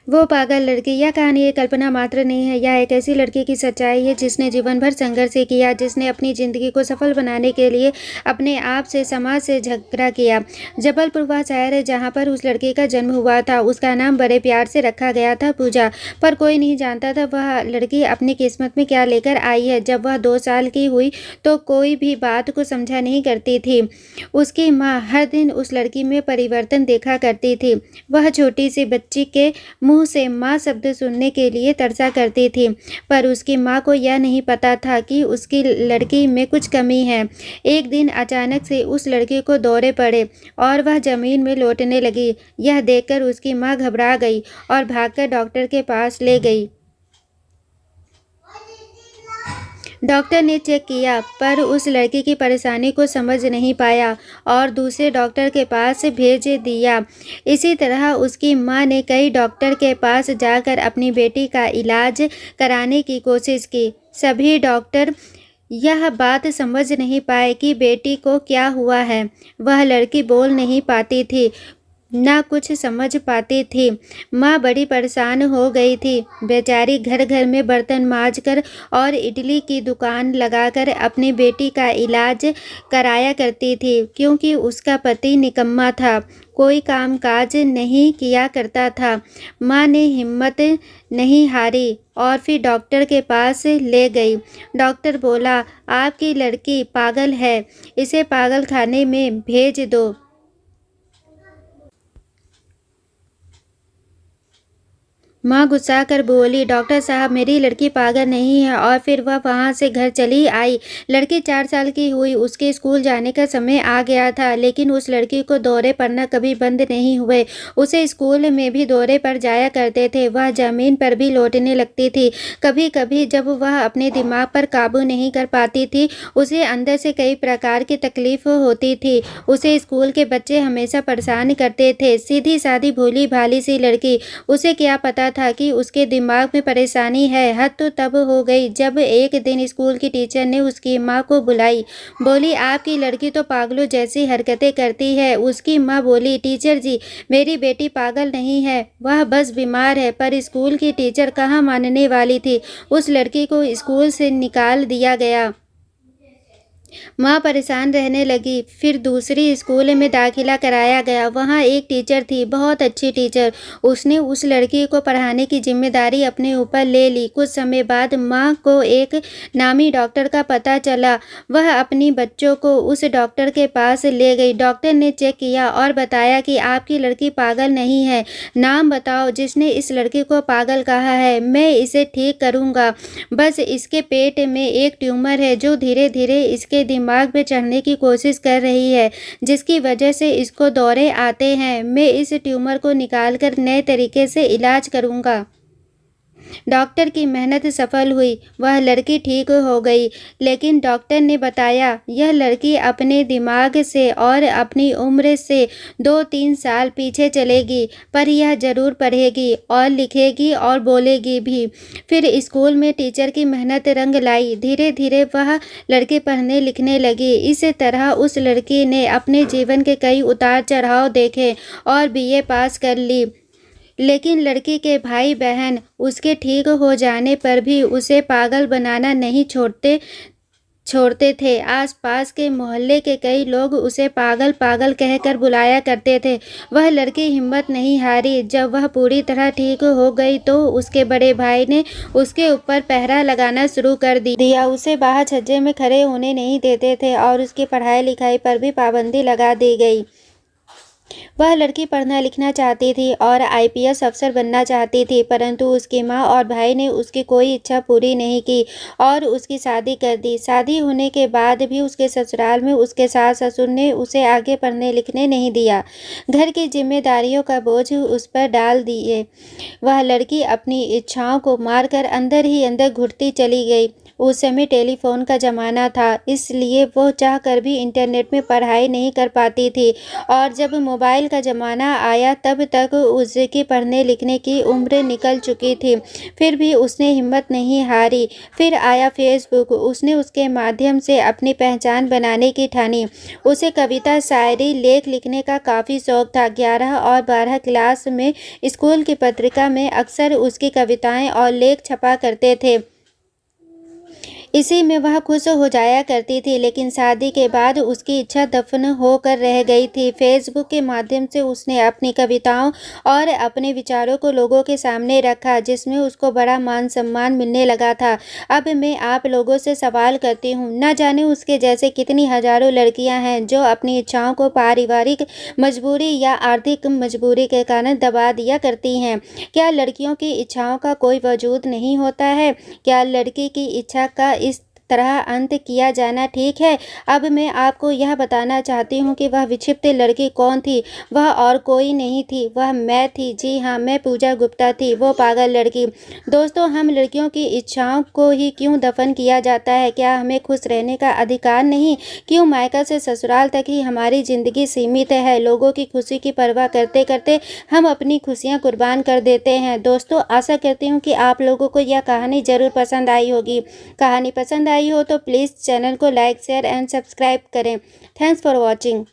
वो पागल लड़की। यह कहानी एक कल्पना मात्र नहीं है, यह एक ऐसी लड़की की सच्चाई है जिसने जीवन भर संघर्ष किया, जिसने अपनी ज़िंदगी को सफल बनाने के लिए अपने आप से, समाज से झगड़ा किया। जबलपुर वह शहर है जहाँ पर उस लड़की का जन्म हुआ था। उसका नाम बड़े प्यार से रखा गया था पूजा। पर कोई नहीं जानता था वह लड़की अपनी किस्मत में क्या लेकर आई है। जब वह 2 साल की हुई तो कोई भी बात को समझा नहीं करती थी। उसकी माँ हर दिन उस लड़की में परिवर्तन देखा करती थी। वह छोटी सी बच्ची के मुँह से माँ शब्द सुनने के लिए तरसा करती थी, पर उसकी माँ को यह नहीं पता था कि उसकी लड़की में कुछ कमी है। एक दिन अचानक से उस लड़की को दौरे पड़े और वह ज़मीन में लौटने लगी। यह देखकर उसकी माँ घबरा गई और भागकर डॉक्टर के पास ले गई। डॉक्टर ने चेक किया पर उस लड़की की परेशानी को समझ नहीं पाया और दूसरे डॉक्टर के पास भेज दिया। इसी तरह उसकी माँ ने कई डॉक्टर के पास जाकर अपनी बेटी का इलाज कराने की कोशिश की। सभी डॉक्टर यह बात समझ नहीं पाए कि बेटी को क्या हुआ है। वह लड़की बोल नहीं पाती थी, ना कुछ समझ पाती थी। माँ बड़ी परेशान हो गई थी। बेचारी घर घर में बर्तन मांजकर और इडली की दुकान लगाकर अपनी बेटी का इलाज कराया करती थी, क्योंकि उसका पति निकम्मा था, कोई काम काज नहीं किया करता था। माँ ने हिम्मत नहीं हारी और फिर डॉक्टर के पास ले गई। डॉक्टर बोला, आपकी लड़की पागल है, इसे पागल खाने में भेज दो। माँ गुस्सा कर बोली, डॉक्टर साहब मेरी लड़की पागल नहीं है। और फिर वह वहाँ से घर चली आई। लड़की 4 साल की हुई, उसके स्कूल जाने का समय आ गया था, लेकिन उस लड़की को दौरे पड़ना कभी बंद नहीं हुए। उसे स्कूल में भी दौरे पड़ जाया करते थे। वह ज़मीन पर भी लौटने लगती थी। कभी कभी जब वह अपने दिमाग पर काबू नहीं कर पाती थी, उसे अंदर से कई प्रकार की तकलीफ होती थी। उसे स्कूल के बच्चे हमेशा परेशान करते थे। सीधी सादी भोली भाली सी लड़की, उसे क्या पता था कि उसके दिमाग में परेशानी है। हद तो तब हो गई जब एक दिन स्कूल की टीचर ने उसकी माँ को बुलाई। बोली, आपकी लड़की तो पागलों जैसी हरकतें करती है। उसकी माँ बोली, टीचर जी मेरी बेटी पागल नहीं है, वह बस बीमार है। पर स्कूल की टीचर कहाँ मानने वाली थी। उस लड़की को स्कूल से निकाल दिया गया। माँ परेशान रहने लगी। फिर दूसरी स्कूल में दाखिला कराया गया। वहाँ एक टीचर थी, बहुत अच्छी टीचर। उसने उस लड़की को पढ़ाने की जिम्मेदारी अपने ऊपर ले ली। कुछ समय बाद माँ को एक नामी डॉक्टर का पता चला। वह अपनी बच्चों को उस डॉक्टर के पास ले गई। डॉक्टर ने चेक किया और बताया कि आपकी लड़की पागल नहीं है। नाम बताओ जिसने इस लड़की को पागल कहा है, मैं इसे ठीक करूँगा। बस इसके पेट में एक ट्यूमर है जो धीरे धीरे इसके दिमाग में चढ़ने की कोशिश कर रही है, जिसकी वजह से इसको दौरे आते हैं। मैं इस ट्यूमर को निकालकर नए तरीके से इलाज करूँगा। डॉक्टर की मेहनत सफल हुई, वह लड़की ठीक हो गई। लेकिन डॉक्टर ने बताया यह लड़की अपने दिमाग से और अपनी उम्र से 2-3 साल पीछे चलेगी, पर यह ज़रूर पढ़ेगी और लिखेगी और बोलेगी भी। फिर स्कूल में टीचर की मेहनत रंग लाई। धीरे धीरे वह लड़की पढ़ने लिखने लगी। इस तरह उस लड़की ने अपने जीवन के कई उतार चढ़ाव देखे और बीए पास कर ली। लेकिन लड़की के भाई बहन उसके ठीक हो जाने पर भी उसे पागल बनाना नहीं छोड़ते थे। आसपास के मोहल्ले के कई लोग उसे पागल पागल कहकर बुलाया करते थे। वह लड़की हिम्मत नहीं हारी। जब वह पूरी तरह ठीक हो गई तो उसके बड़े भाई ने उसके ऊपर पहरा लगाना शुरू कर दिया। उसे बाहर छज्जे में खड़े होने नहीं देते थे और उसकी पढ़ाई लिखाई पर भी पाबंदी लगा दी गई। वह लड़की पढ़ना लिखना चाहती थी और आईपीएस अफसर बनना चाहती थी, परंतु उसकी माँ और भाई ने उसकी कोई इच्छा पूरी नहीं की और उसकी शादी कर दी। शादी होने के बाद भी उसके ससुराल में उसके सास ससुर ने उसे आगे पढ़ने लिखने नहीं दिया। घर की जिम्मेदारियों का बोझ उस पर डाल दिए। वह लड़की अपनी इच्छाओं को मारकर अंदर ही अंदर घुटती चली गई। उस समय टेलीफ़ोन का ज़माना था, इसलिए वो चाहकर भी इंटरनेट में पढ़ाई नहीं कर पाती थी और जब मोबाइल का ज़माना आया तब तक उसकी पढ़ने लिखने की उम्र निकल चुकी थी। फिर भी उसने हिम्मत नहीं हारी। फिर आया फ़ेसबुक, उसने उसके माध्यम से अपनी पहचान बनाने की ठानी। उसे कविता, शायरी, लेख लिखने का काफ़ी शौक था। 11 और 12 क्लास में स्कूल की पत्रिका में अक्सर उसकी कविताएँ और लेख छपा करते थे। इसी में वह खुश हो जाया करती थी, लेकिन शादी के बाद उसकी इच्छा दफन होकर रह गई थी। फ़ेसबुक के माध्यम से उसने अपनी कविताओं और अपने विचारों को लोगों के सामने रखा, जिसमें उसको बड़ा मान-सम्मान मिलने लगा था। अब मैं आप लोगों से सवाल करती हूँ, न जाने उसके जैसे कितनी हज़ारों लड़कियाँ हैं जो अपनी इच्छाओं को पारिवारिक मजबूरी या आर्थिक मजबूरी के कारण दबा दिया करती हैं। क्या लड़कियों की इच्छाओं का कोई वजूद नहीं होता है? क्या लड़की की इच्छा का इस तरह अंत किया जाना ठीक है? अब मैं आपको यह बताना चाहती हूँ कि वह विक्षिप्त लड़की कौन थी। वह और कोई नहीं थी, वह मैं थी। जी हाँ, मैं पूजा गुप्ता थी, वो पागल लड़की। दोस्तों, हम लड़कियों की इच्छाओं को ही क्यों दफन किया जाता है? क्या हमें खुश रहने का अधिकार नहीं? क्यों मायका से ससुराल तक ही हमारी ज़िंदगी सीमित है? लोगों की खुशी की परवाह करते-करते हम अपनी खुशियाँ कुर्बान कर देते हैं। दोस्तों, आशा करती हूँ कि आप लोगों को यह कहानी ज़रूर पसंद आई होगी। कहानी पसंद आई हो तो प्लीज़ चैनल को लाइक, शेयर एंड सब्सक्राइब करें। Thanks for watching.